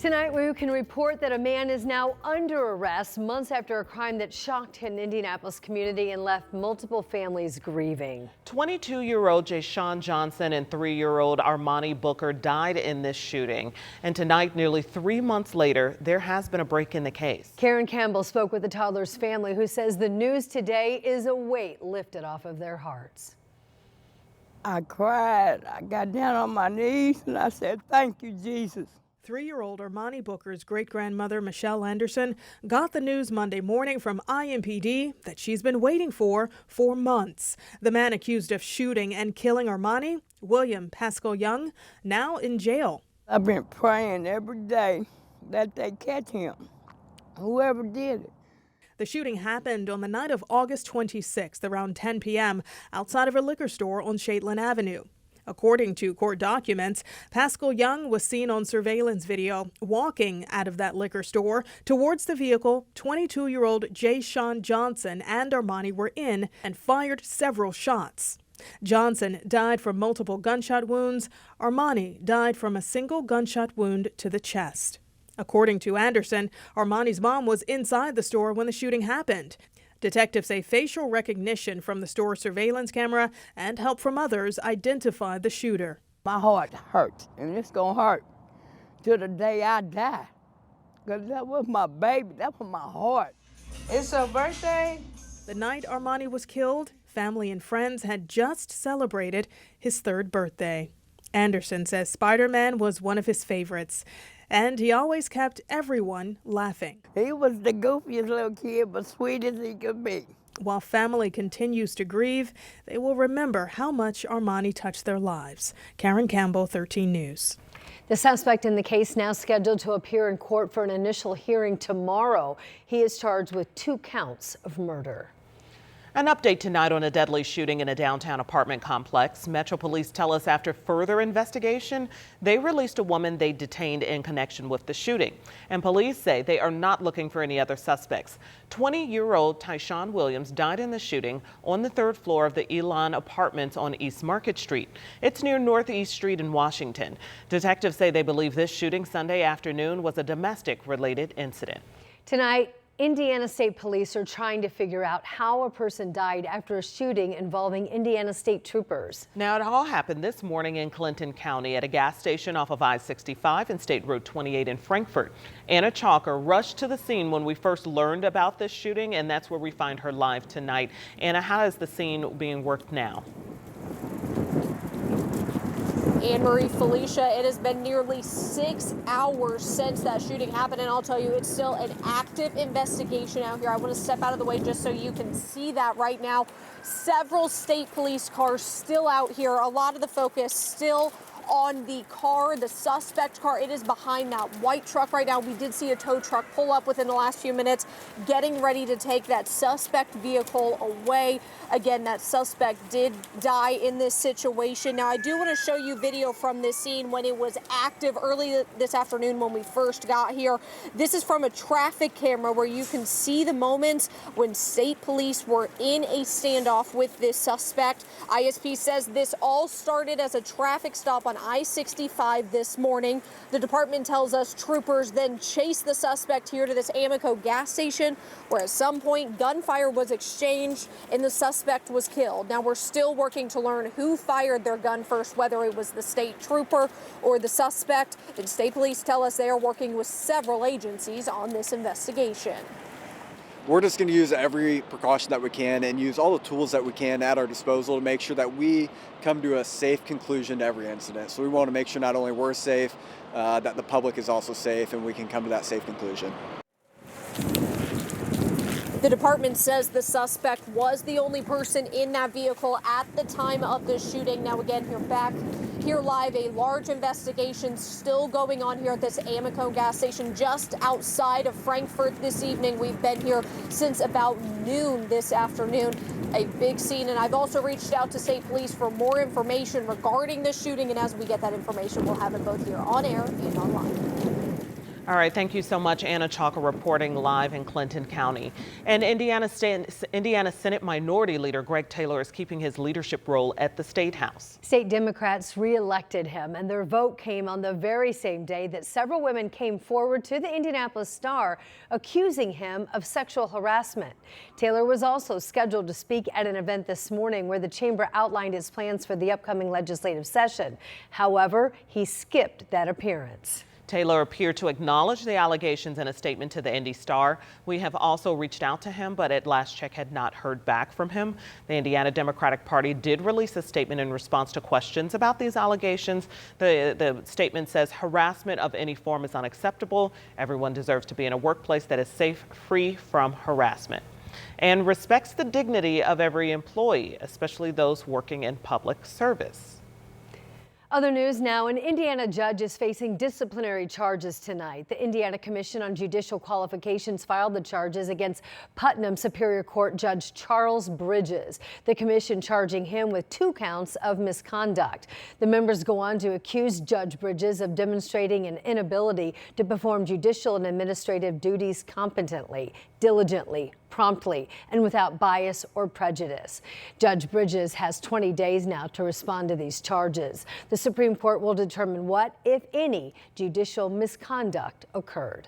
Tonight, we can report that a man is now under arrest months after a crime that shocked an Indianapolis community and left multiple families grieving. 22-year-old Jayshawn Johnson and 3-year-old Armani Booker died in this shooting. And tonight, nearly 3 months later, there has been a break in the case. Karen Campbell spoke with the toddlers' family, who says the news today is a weight lifted off of their hearts. I cried. I got down on my knees and I said, "Thank you, Jesus." 3-year-old Armani Booker's great-grandmother, Michelle Anderson, got the news Monday morning from IMPD that she's been waiting for months. The man accused of shooting and killing Armani, William Pascal Young, now in jail. I've been praying every day that they catch him, whoever did it. The shooting happened on the night of August 26th, around 10 p.m., outside of a liquor store on Shaitland Avenue. According to court documents, Pascal Young was seen on surveillance video walking out of that liquor store towards the vehicle 22-year-old Jayshawn Johnson and Armani were in and fired several shots. Johnson died from multiple gunshot wounds. Armani died from a single gunshot wound to the chest. According to Anderson, Armani's mom was inside the store when the shooting happened. Detectives say facial recognition from the store surveillance camera and help from others identified the shooter. My heart hurts, and it's gonna hurt till the day I die. Because that was my baby, that was my heart. It's her birthday. The night Armani was killed, family and friends had just celebrated his 3rd birthday. Anderson says Spider-Man was one of his favorites, and he always kept everyone laughing. He was the goofiest little kid, but sweet as he could be. While family continues to grieve, they will remember how much Armani touched their lives. Karen Campbell, 13 News. The suspect in the case now scheduled to appear in court for an initial hearing tomorrow. He is charged with 2 counts of murder. An update tonight on a deadly shooting in a downtown apartment complex. Metro Police tell us after further investigation, they released a woman they detained in connection with the shooting. And police say they are not looking for any other suspects. 20-year-old Tyshawn Williams died in the shooting on the 3rd floor of the Elon Apartments on East Market Street. It's near Northeast Street in Washington. Detectives say they believe this shooting Sunday afternoon was a domestic-related incident. Tonight, Indiana State Police are trying to figure out how a person died after a shooting involving Indiana State troopers. Now, it all happened this morning in Clinton County at a gas station off of I-65 and State Road 28 in Frankfort. Anna Chalker rushed to the scene when we first learned about this shooting, and that's where we find her live tonight. Anna, how is the scene being worked now? Anne-Marie, Felicia, it has been nearly 6 hours since that shooting happened, and I'll tell you, it's still an active investigation out here. I want to step out of the way just so you can see that right now. Several state police cars still out here. A lot of the focus still on the car, the suspect car. It is behind that white truck right now. We did see a tow truck pull up within the last few minutes, getting ready to take that suspect vehicle away. Again, that suspect did die in this situation. Now, I do want to show you video from this scene when it was active early this afternoon when we first got here. This is from a traffic camera where you can see the moments when state police were in a standoff with this suspect. ISP says this all started as a traffic stop on I-65 this morning. The department tells us troopers then chased the suspect here to this Amoco gas station, where at some point gunfire was exchanged and the suspect was killed. Now, we're still working to learn who fired their gun first, whether it was the state trooper or the suspect. And state police tell us they are working with several agencies on this investigation. We're just going to use every precaution that we can and use all the tools that we can at our disposal to make sure that we come to a safe conclusion to every incident. So we want to make sure not only we're safe, that the public is also safe, and we can come to that safe conclusion. The department says the suspect was the only person in that vehicle at the time of the shooting. Now, again, you're back here live. A large investigation still going on here at this Amoco gas station just outside of Frankfort this evening. We've been here since about noon this afternoon. A big scene, and I've also reached out to state police for more information regarding the shooting, and as we get that information, we'll have it both here on air and online. All right, thank you so much, Anna Chalker, reporting live in Clinton County. And Indiana Senate Minority Leader Greg Taylor is keeping his leadership role at the State House. State Democrats reelected him, and their vote came on the very same day that several women came forward to the Indianapolis Star accusing him of sexual harassment. Taylor was also scheduled to speak at an event this morning where the chamber outlined its plans for the upcoming legislative session. However, he skipped that appearance. Taylor appeared to acknowledge the allegations in a statement to the Indy Star. We have also reached out to him, but at last check had not heard back from him. The Indiana Democratic Party did release a statement in response to questions about these allegations. The statement says harassment of any form is unacceptable. Everyone deserves to be in a workplace that is safe, free from harassment, and respects the dignity of every employee, especially those working in public service. Other news now, an Indiana judge is facing disciplinary charges tonight. The Indiana Commission on Judicial Qualifications filed the charges against Putnam Superior Court Judge Charles Bridges. The commission charging him with 2 counts of misconduct. The members go on to accuse Judge Bridges of demonstrating an inability to perform judicial and administrative duties competently, diligently, promptly, and without bias or prejudice. Judge Bridges has 20 days now to respond to these charges. The Supreme Court will determine what, if any, judicial misconduct occurred.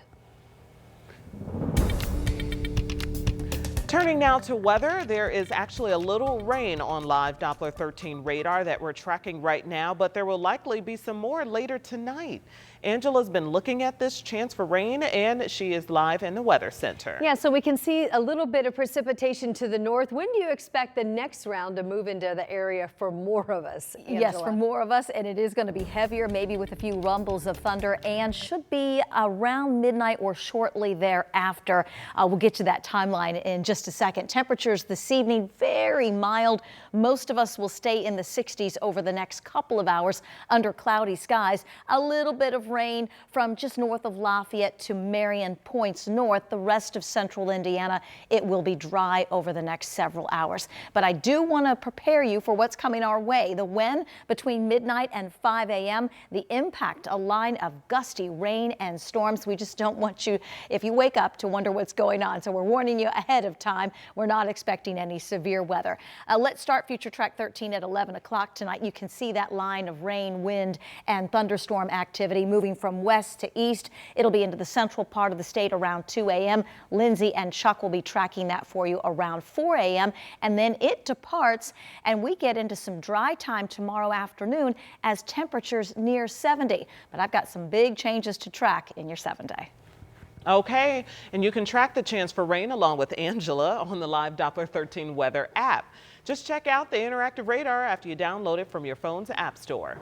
Turning now to weather, there is actually a little rain on live Doppler 13 radar that we're tracking right now, but there will likely be some more later tonight. Angela's been looking at this chance for rain, and she is live in the Weather Center. Yeah, so we can see a little bit of precipitation to the north. When do you expect the next round to move into the area for more of us, Angela? Yes, for more of us, and it is going to be heavier, maybe with a few rumbles of thunder, and should be around midnight or shortly thereafter. We'll get to that timeline in just a second. Temperatures this evening, very mild. Most of us will stay in the 60s over the next couple of hours under cloudy skies. A little bit of rain from just north of Lafayette to Marion points north. The rest of central Indiana, it will be dry over the next several hours. But I do want to prepare you for what's coming our way. The when between midnight and 5 a.m., the impact, a line of gusty rain and storms. We just don't want you, if you wake up, to wonder what's going on. So we're warning you ahead of time. We're not expecting any severe weather. Let's start Future Track 13 at 11 o'clock tonight. You can see that line of rain, wind, and thunderstorm activity moving from west to east. It'll be into the central part of the state around 2 a.m. Lindsay and Chuck will be tracking that for you around 4 a.m. and then it departs and we get into some dry time tomorrow afternoon as temperatures near 70. But I've got some big changes to track in your 7-day. Okay, and you can track the chance for rain along with Angela on the live Doppler 13 weather app. Just check out the interactive radar after you download it from your phone's app store.